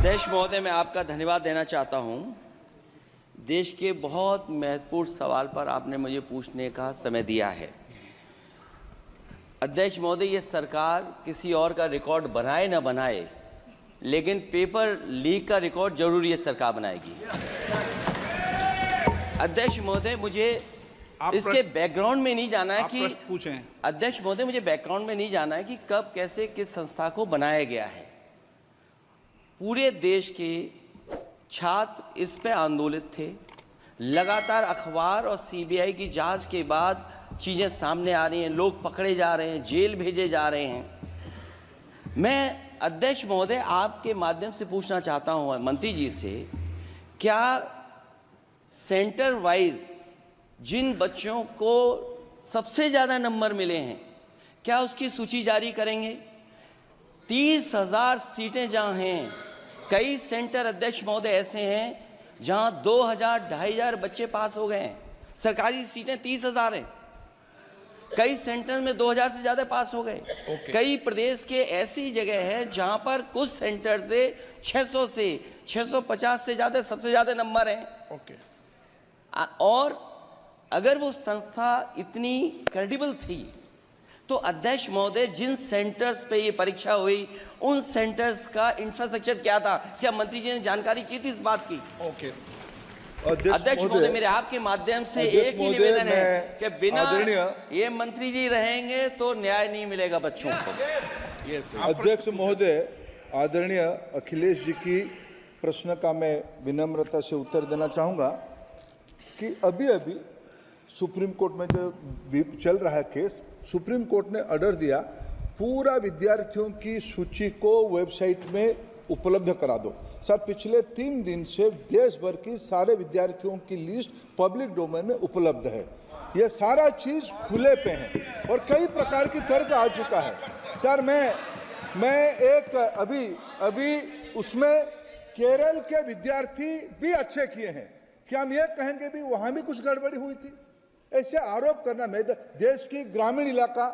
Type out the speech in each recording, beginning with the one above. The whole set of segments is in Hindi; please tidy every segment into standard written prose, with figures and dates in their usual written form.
अध्यक्ष महोदय, मैं आपका धन्यवाद देना चाहता हूं। देश के बहुत महत्वपूर्ण सवाल पर आपने मुझे पूछने का समय दिया है। अध्यक्ष महोदय, ये सरकार किसी और का रिकॉर्ड बनाए न बनाए, लेकिन पेपर लीक का रिकॉर्ड जरूर ये सरकार बनाएगी। अध्यक्ष महोदय, मुझे इसके बैकग्राउंड में नहीं जाना है कि पूछें। अध्यक्ष महोदय, मुझे बैकग्राउंड में नहीं जाना है कि कब, कैसे, किस संस्था को बनाया गया है। पूरे देश के छात्र इस पे आंदोलित थे। लगातार अखबार और सीबीआई की जांच के बाद चीज़ें सामने आ रही हैं, लोग पकड़े जा रहे हैं, जेल भेजे जा रहे हैं। मैं अध्यक्ष महोदय आपके माध्यम से पूछना चाहता हूं मंत्री जी से, क्या सेंटर वाइज जिन बच्चों को सबसे ज़्यादा नंबर मिले हैं, क्या उसकी सूची जारी करेंगे? 30,000 सीटें जहाँ हैं, कई सेंटर अध्यक्ष महोदय ऐसे हैं जहाँ 2,000, 2,500 बच्चे पास हो गए हैं। सरकारी सीटें 30,000 हैं, कई सेंटर में 2,000 से ज़्यादा पास हो गए। कई प्रदेश के ऐसी जगह है जहाँ पर कुछ सेंटर से 600 से 650 से ज़्यादा सबसे ज़्यादा नंबर हैं। और अगर वो संस्था इतनी क्रेडिबल थी तो अध्यक्ष महोदय, जिन सेंटर्स पे ये परीक्षा हुई उन सेंटर्स का इंफ्रास्ट्रक्चर क्या था? क्या मंत्री जी ने जानकारी की थी इस बात की? अध्यक्ष महोदय, मेरे आपके माध्यम से एक ही निवेदन है कि बिना ये मंत्री जी रहेंगे तो न्याय नहीं मिलेगा बच्चों को। अध्यक्ष महोदय, आदरणीय अखिलेश जी की प्रश्न का मैं विनम्रता से उत्तर देना चाहूँगा कि अभी अभी सुप्रीम कोर्ट में जो चल रहा है केस, सुप्रीम कोर्ट ने ऑर्डर दिया पूरा विद्यार्थियों की सूची को वेबसाइट में उपलब्ध करा दो। सर, पिछले 3 दिन से देश भर की सारे विद्यार्थियों की लिस्ट पब्लिक डोमेन में उपलब्ध है। ये सारा चीज़ खुले पे है और कई प्रकार की तर्क आ चुका है। सर, मैं एक अभी उसमें केरल के विद्यार्थी भी अच्छे किए हैं, क्या हम ये कहेंगे भी वहाँ भी कुछ गड़बड़ी हुई थी? ऐसे आरोप करना, मैं देश की ग्रामीण इलाका,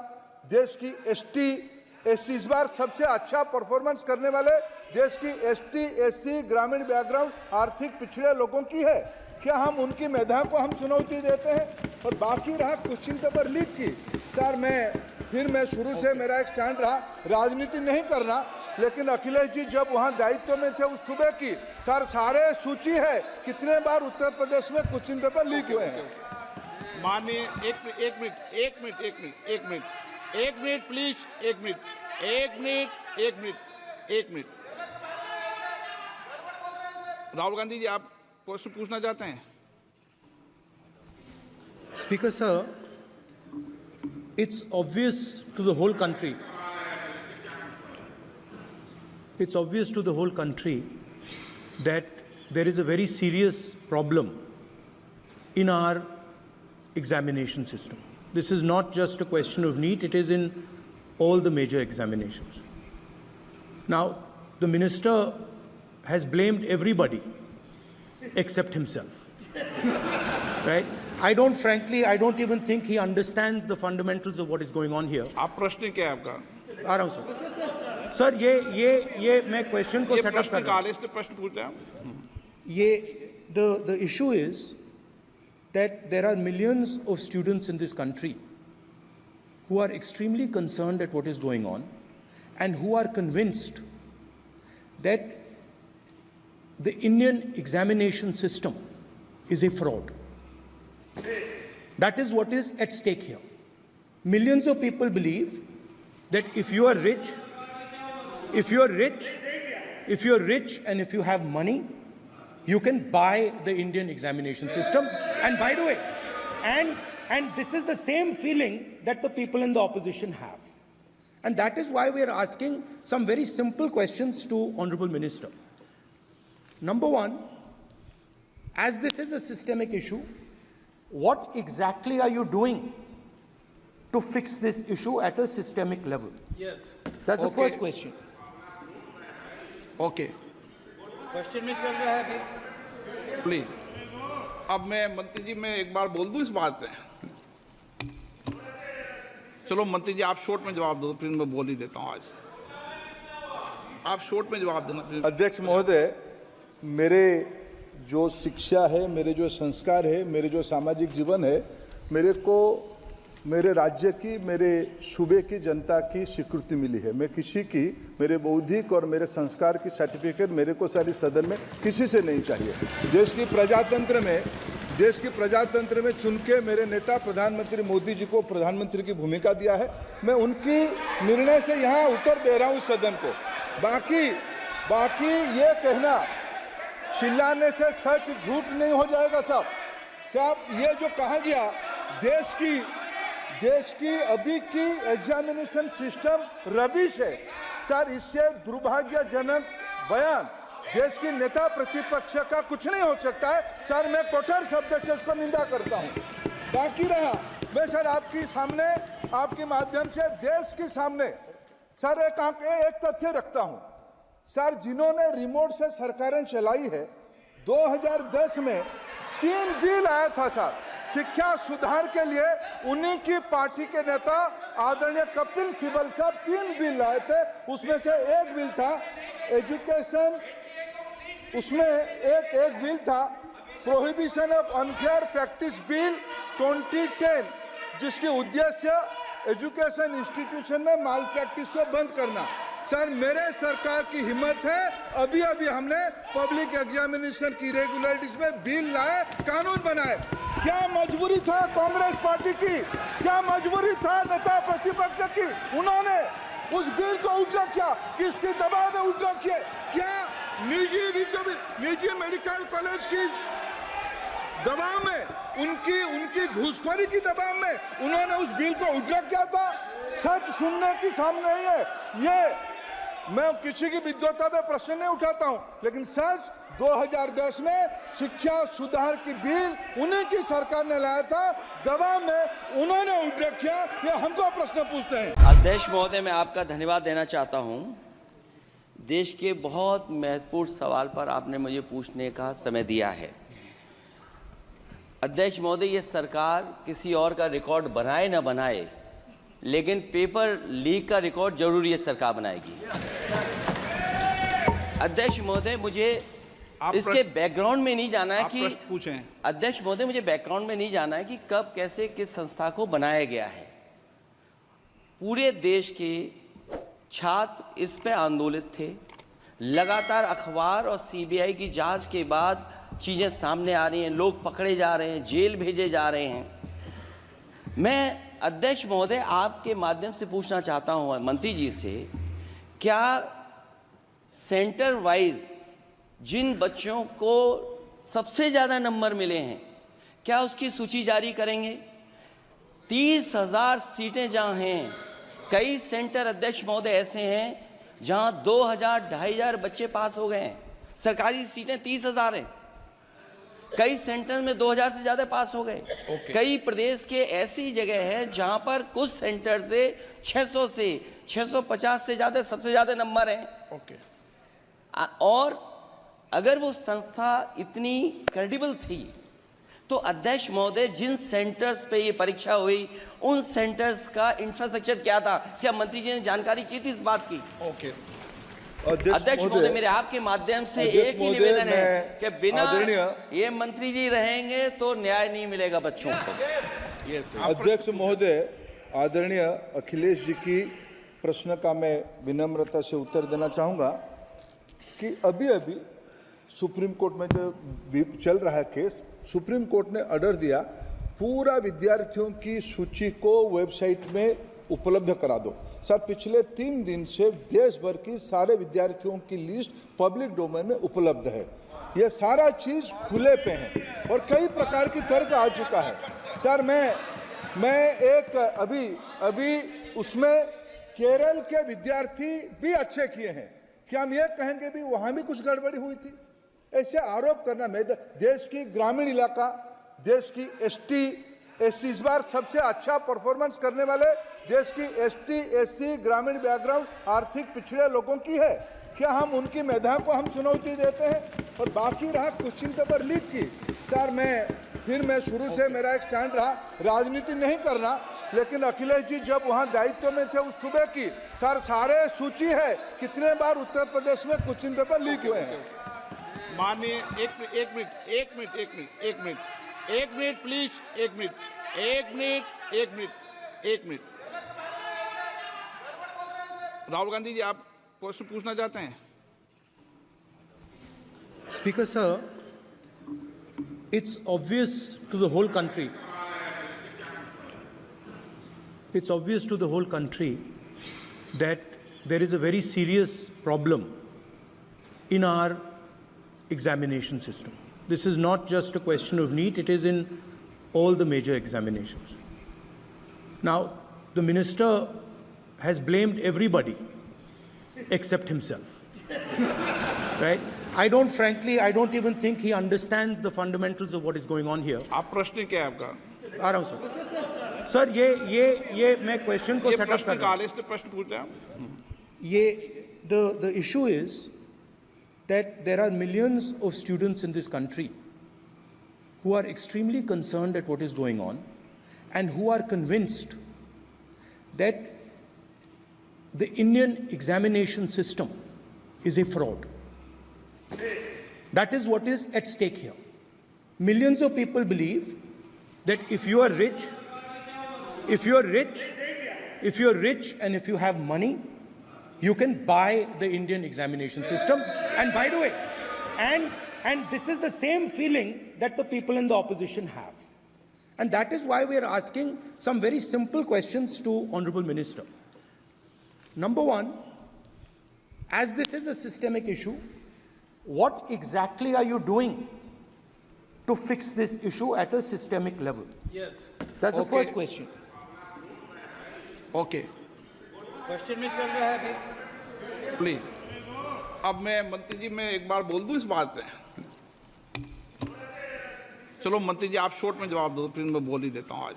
देश की एसटी इस बार सबसे अच्छा परफॉर्मेंस करने वाले देश की एसटी, एससी, ग्रामीण बैकग्राउंड, आर्थिक पिछड़े लोगों की है। क्या हम उनकी मेधा को हम चुनौती देते हैं? और बाकी रहा क्वेश्चन पेपर लीक की, सर मैं शुरू से मेरा एक स्टैंड रहा, राजनीति नहीं करना, लेकिन अखिलेश जी जब वहाँ दायित्व में थे उस सूबे की, सर सारे सूची है कितने बार उत्तर प्रदेश में क्वेश्चन पेपर लीक हुए हैं। माननीय एक मिनट प्लीज, एक मिनट। राहुल गांधी जी, आप प्रश्न पूछना चाहते हैं? Speaker sir, it's obvious to the whole country. It's obvious to the whole country that there is a very serious problem in our examination system. This is not just a question of NEET, it is in all the major examinations. Now, the minister has blamed everybody except himself. Right? I don't even think he understands the fundamentals of what is going on here. आप प्रश्न क्या है आपका? आ रहा हूं सर। सर, ये मैं क्वेश्चन को सेटअप कर रहा हूं। प्रश्न पूछते हैं। ये the issue is that there are millions of students in this country who are extremely concerned at what is going on and who are convinced that the Indian examination system is a fraud. That is what is at stake here. Millions of people believe that if you are rich and if you have money, you can buy the Indian examination system. And by the way, and this is the same feeling that the people in the opposition have. And that is why we are asking some very simple questions to Honorable Minister. Number one, as this is a systemic issue, what exactly are you doing to fix this issue at a systemic level? Yes. That's the first question. Okay. Question में चल रहा है अभी। प्लीज। अब मैं मंत्री जी, मैं एक बार बोल दूं इस बात पे? चलो मंत्री जी, आप शॉर्ट में जवाब दो, फिर मैं बोल ही देता हूं आज। आप शॉर्ट में जवाब देना प्लीज। अध्यक्ष महोदय, मेरे जो शिक्षा है, मेरे जो संस्कार है, मेरे जो सामाजिक जीवन है, मेरे को मेरे राज्य की, मेरे सूबे की जनता की स्वीकृति मिली है। मैं किसी की, मेरे बौद्धिक और मेरे संस्कार की सर्टिफिकेट मेरे को सारी सदन में किसी से नहीं चाहिए। देश की प्रजातंत्र में चुन के मेरे नेता प्रधानमंत्री मोदी जी को प्रधानमंत्री की भूमिका दिया है। मैं उनकी निर्णय से यहाँ उत्तर दे रहा हूँ सदन को। बाकी ये कहना चिल्लाने से सच झूठ नहीं हो जाएगा साहब। ये जो कहा गया देश की अभी की एग्जामिनेशन सिस्टम रबिश है सर, इससे दुर्भाग्यजनक बयान देश की नेता प्रतिपक्ष का कुछ नहीं हो सकता है सर। मैं कठोर शब्द से उसको निंदा करता हूं। बाकी रहा, मैं सर आपके सामने, आपके माध्यम से देश के सामने सर एक तथ्य रखता हूं सर। जिन्होंने रिमोट से सरकारें चलाई है, 2010 में 3 बिल आया था सर शिक्षा सुधार के लिए। उन्हीं की पार्टी के नेता आदरणीय कपिल सिब्बल साहब 3 बिल लाए थे। उसमें से एक बिल था एजुकेशन, उसमें एक बिल था prohibition of unfair practice bill 2010, जिसकी उद्देश्य एजुकेशन इंस्टीट्यूशन में माल प्रैक्टिस को बंद करना। सर मेरे सरकार की हिम्मत है, अभी हमने पब्लिक एग्जामिनेशन की रेगुलरिटीज में बिल लाए, कानून बनाए। क्या मजबूरी था कांग्रेस पार्टी की, क्या मजबूरी था नेता प्रतिपक्ष की? उन्होंने उस बिल को उल्टा किया, किसके दबाव में उल्टा किया? क्या निजी मेडिकल कॉलेज की दबाव में, उनकी घूसखोरी की दबाव में उन्होंने उस बिल को उल्टा किया था? सच सुनने की सामने ही है। ये मैं किसी की विद्वता में प्रश्न नहीं उठाता हूं, लेकिन सच 2010 में शिक्षा सुधार की बिल उन्हीं की सरकार ने लाया था, दबाव में उन्होंने उल्टा किया। ये हमको प्रश्न पूछते हैं। अध्यक्ष महोदय, मैं आपका धन्यवाद देना चाहता हूं। देश के बहुत महत्वपूर्ण सवाल पर आपने मुझे पूछने का समय दिया है। अध्यक्ष महोदय, ये सरकार किसी और का रिकॉर्ड बनाए ना बनाए, लेकिन पेपर लीक का रिकॉर्ड जरूर ये सरकार बनाएगी। अध्यक्ष महोदय, मुझे इसके बैकग्राउंड में नहीं जाना है कि पूछें। अध्यक्ष महोदय, मुझे बैकग्राउंड में नहीं जाना है कि कब, कैसे, किस संस्था को बनाया गया है। पूरे देश के छात्र इस पे आंदोलित थे। लगातार अखबार और सीबीआई की जांच के बाद चीज़ें सामने आ रही हैं, लोग पकड़े जा रहे हैं, जेल भेजे जा रहे हैं। मैं अध्यक्ष महोदय आपके माध्यम से पूछना चाहता हूं मंत्री जी से, क्या सेंटर वाइज जिन बच्चों को सबसे ज़्यादा नंबर मिले हैं, क्या उसकी सूची जारी करेंगे? 30,000 सीटें जहां हैं, कई सेंटर अध्यक्ष महोदय ऐसे हैं जहां 2,000, 2,500 बच्चे पास हो गए हैं। सरकारी सीटें 30,000 हैं, कई सेंटर में 2000 से ज़्यादा पास हो गए। कई प्रदेश के ऐसी जगह है जहां पर कुछ सेंटर से 600 से 650 से ज़्यादा सबसे ज़्यादा नंबर हैं। और अगर वो संस्था इतनी क्रेडिबल थी तो अध्यक्ष महोदय, जिन सेंटर्स पे ये परीक्षा हुई उन सेंटर्स का इंफ्रास्ट्रक्चर क्या था? क्या मंत्री जी ने जानकारी की थी इस बात की? अध्यक्ष महोदय, मेरे आपके माध्यम से एक ही निवेदन है कि बिना ये मंत्री जी रहेंगे तो न्याय नहीं मिलेगा बच्चों को। अध्यक्ष महोदय, आदरणीय अखिलेश जी की प्रश्न का मैं विनम्रता से उत्तर देना चाहूँगा कि अभी सुप्रीम कोर्ट में जो चल रहा है केस, सुप्रीम कोर्ट ने ऑर्डर दिया पूरा विद्यार्थियों की सूची को वेबसाइट में उपलब्ध करा दो। सर पिछले 3 दिन से देश भर की सारे विद्यार्थियों की लिस्ट पब्लिक डोमेन में उपलब्ध है। ये सारा चीज़ खुले पे है और कई प्रकार की तर्क आ चुका है। सर मैं एक अभी उसमें केरल के विद्यार्थी भी अच्छे किए हैं, क्या हम ये कहेंगे भी वहाँ भी कुछ गड़बड़ी हुई थी? ऐसे आरोप करना, मैं देश की ग्रामीण इलाका, देश की एसटी एससी इस बार सबसे अच्छा परफॉर्मेंस करने वाले देश की एसटी एससी ग्रामीण बैकग्राउंड आर्थिक पिछड़े लोगों की है। क्या हम उनकी मेधा को हम चुनौती देते हैं? और बाकी रहा क्वेश्चन पेपर लीक की, सर मैं शुरू से मेरा एक स्टैंड रहा, राजनीति नहीं करना, लेकिन अखिलेश जी जब वहां दायित्व में थे उस सूबे की, सर सारे सूची है कितने बार उत्तर प्रदेश में क्वेश्चन पेपर लीक हुए हैं। माननीय एक मिनट प्लीज, एक मिनट। राहुल गांधी जी, आप प्रश्न पूछना चाहते हैं? Speaker sir, it's obvious to the whole country. It's obvious to the whole country that there is a very serious problem in our examination system. This is not just a question of NEET, it is in all the major examinations. Now, the minister has blamed everybody except himself. Right? I don't even think he understands the fundamentals of what is going on here. आप प्रश्न क्या है आपका? आ रहा हूं सर। सर ये मैं क्वेश्चन को ये सेटअप प्रश्न कर रहा हूं। इसलिए प्रश्न पूछते हैं आप? The issue is that there are millions of students in this country who are extremely concerned at what is going on and who are convinced that the Indian examination system is a fraud. That is what is at stake here. Millions of people believe that if you are rich and if you have money, you can buy the Indian examination system. And by the way, and this is the same feeling that the people in the opposition have. And that is why we are asking some very simple questions to Honorable Minister. Number one, as this is a systemic issue, what exactly are you doing to fix this issue at a systemic level? Yes. That's the Okay. first question. Okay, question में चल रहा है अभी। प्लीज। अब मैं मंत्री जी, मैं एक बार बोल दूं इस बात पे? चलो मंत्री जी, आप शॉर्ट में जवाब दो, फिर मैं बोल ही देता हूं। आज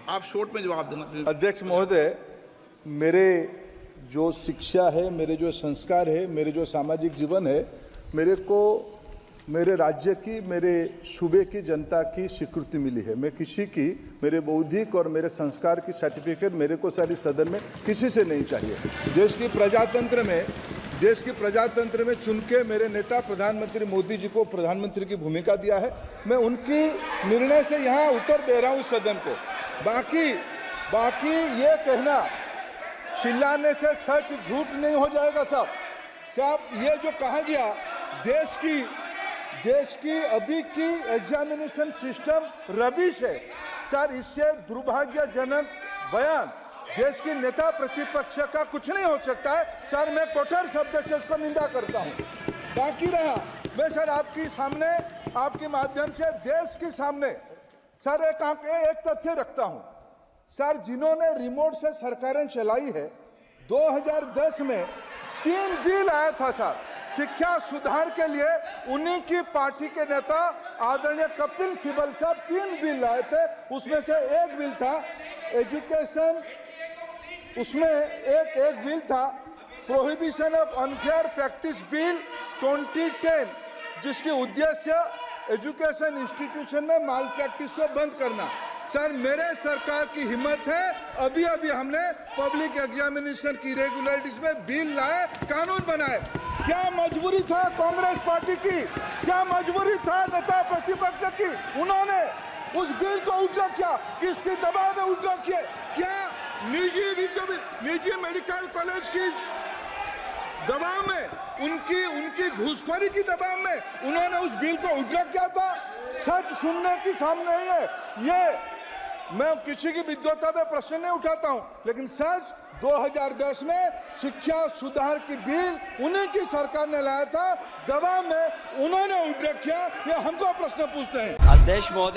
आप शॉर्ट में जवाब देना प्लीज। अध्यक्ष महोदय, मेरे जो शिक्षा है, मेरे जो संस्कार है, मेरे जो सामाजिक जीवन है, मेरे को मेरे राज्य की, मेरे सूबे की जनता की स्वीकृति मिली है। मैं किसी की, मेरे बौद्धिक और मेरे संस्कार की सर्टिफिकेट मेरे को सारी सदन में किसी से नहीं चाहिए। देश की प्रजातंत्र में चुन के मेरे नेता प्रधानमंत्री मोदी जी को प्रधानमंत्री की भूमिका दिया है। मैं उनकी निर्णय से यहाँ उत्तर दे रहा हूँ सदन को। बाकी ये कहना चिल्लाने से सच झूठ नहीं हो जाएगा साहब। ये जो कहा गया देश की अभी की एग्जामिनेशन सिस्टम रबिश है सर, इससे दुर्भाग्यजनक बयान देश की नेता प्रतिपक्ष का कुछ नहीं हो सकता है सर। मैं कठोर शब्द से इसको निंदा करता हूं। बाकी रहा, मैं सर आपके सामने, आपके माध्यम से देश के सामने सर एक तथ्य रखता हूं सर। जिन्होंने रिमोट से सरकारें चलाई है, 2010 में 3 बिल आया था सर शिक्षा सुधार के लिए। उन्हीं की पार्टी के नेता आदरणीय कपिल सिब्बल साहब 3 बिल लाए थे। उसमें से एक बिल था एजुकेशन, उसमें एक बिल था prohibition of unfair practice bill 2010, जिसकी उद्देश्य एजुकेशन इंस्टीट्यूशन में माल प्रैक्टिस को बंद करना। सर मेरे सरकार की हिम्मत है, अभी हमने पब्लिक एग्जामिनेशन की रेगुलरिटीज में बिल लाए, कानून बनाए। क्या मजबूरी था कांग्रेस पार्टी की, क्या मजबूरी था नेता प्रतिपक्ष की? उन्होंने उस बिल को उल्टा किया, किसके दबाव में उल्टा किया? क्या निजी मेडिकल कॉलेज की दबाव में, उनकी घूसखोरी की दबाव में उन्होंने उस बिल को उल्टा किया था? सच सुनने की सामने ही है ये। मैं किसी की विद्वता पे प्रश्न नहीं उठाता हूं, लेकिन सच 2010 में शिक्षा सुधार की बिल उन्हीं की सरकार ने लाया था, दबाव में उन्होंने उल्टा किया। ये हमको प्रश्न पूछते हैं। अध्यक्ष महोदय।